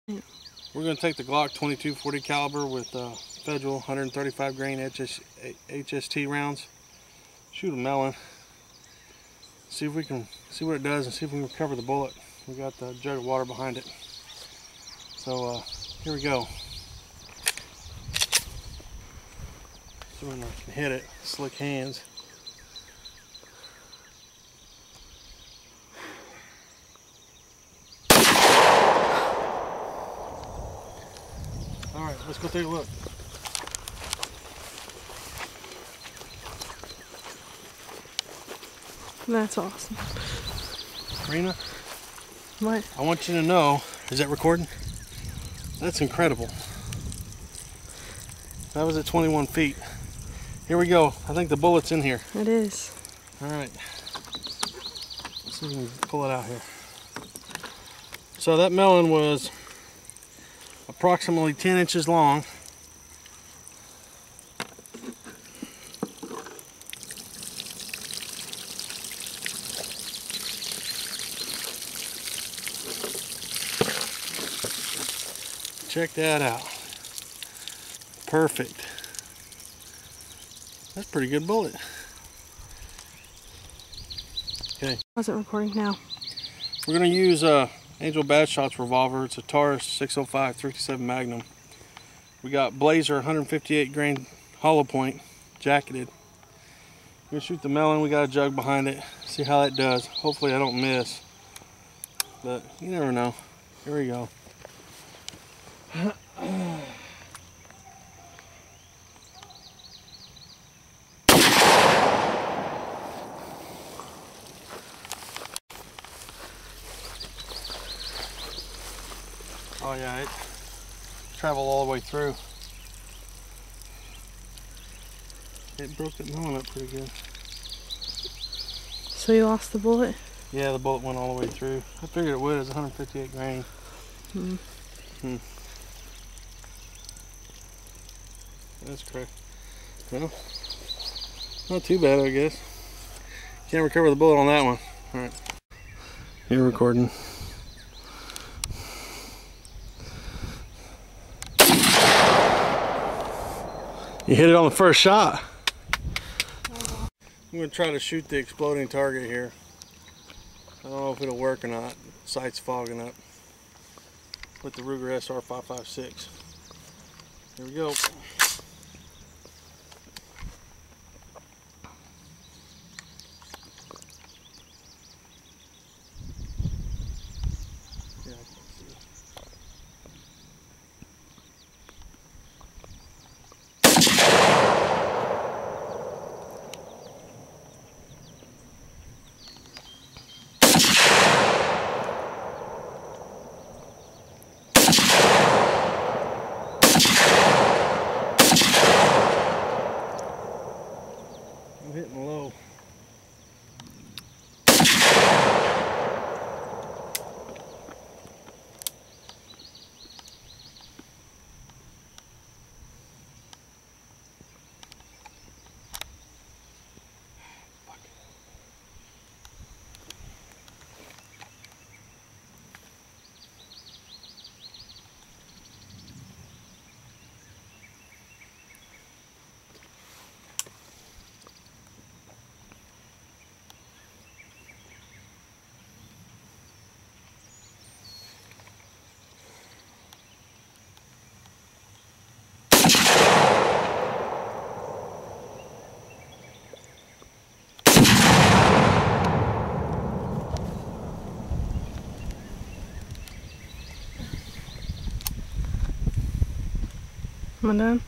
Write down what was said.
We're going to take the Glock 22/40 caliber with Federal 135 grain HST rounds, shoot a melon, see if we can see what it does and see if we can recover the bullet. We got the jug of water behind it. So here we go. See when I can hit it. Slick hands. Alright, let's go take a look. That's awesome. Rena? What? I want you to know, is that recording? That's incredible. That was at 21 feet. Here we go. I think the bullet's in here. It is. Alright. Let's see if we can pull it out here. So that melon was approximately 10 inches long. Check that out. Perfect. That's a pretty good bullet. Okay. How's it recording now? We're going to use Angel Bad Shots revolver. It's a Taurus 605/57 Magnum. We got Blazer 158 grain hollow point, jacketed. We're going to shoot the melon. We got a jug behind it. See how that does. Hopefully I don't miss. But you never know. Here we go. Oh yeah, it traveled all the way through. It broke that melon up pretty good. So you lost the bullet? Yeah, the bullet went all the way through. I figured it would. It's 158 grain. That's correct. Well, not too bad, I guess. Can't recover the bullet on that one. All right. You're recording. You hit it on the first shot. I'm going to try to shoot the exploding target here. I don't know if it'll work or not. The sight's fogging up. With the Ruger SR556. Here we go. I'm hitting low. Am I done?